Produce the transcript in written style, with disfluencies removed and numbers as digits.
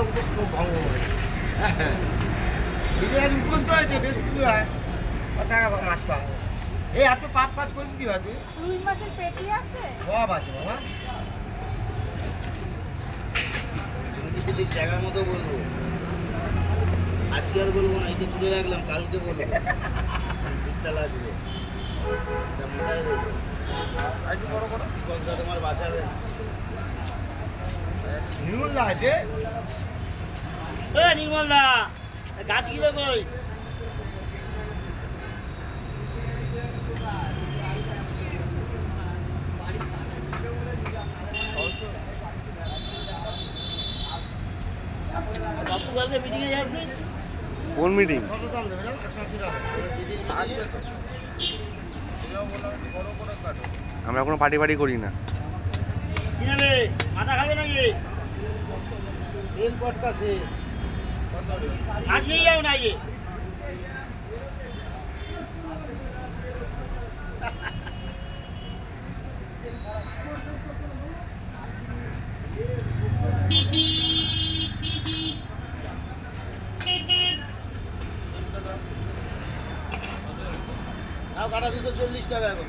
উপোস ভঙ্গ করে। নিজের উপোস করেছে বেশ পুজো হয় টাকা মাছ খাওয়া। এই এত পাপ কাজ করিস কি ভাই তুই? রুই মাছের পেটি আছে? সব আছে বাবা। ঠিক জায়গার মতো বলবো, আজকে আর বলবো না, এটা তুলে রাখলাম, কালকে বলবো। বিদ্যালয় আসবে মাথায় দেবো, তোমার বাঁচাবে। নির্মলদা আছে? নির্মলদা গাছ গিলো কই? কোন মিটিং? আমরা কোনো পার্টি বাড়ি করি না। মাথা খাবে নাকি? তেল পটকা শেষ, আজ নিয়ে যাও নাকি? কাটা 240 টাকা এখন।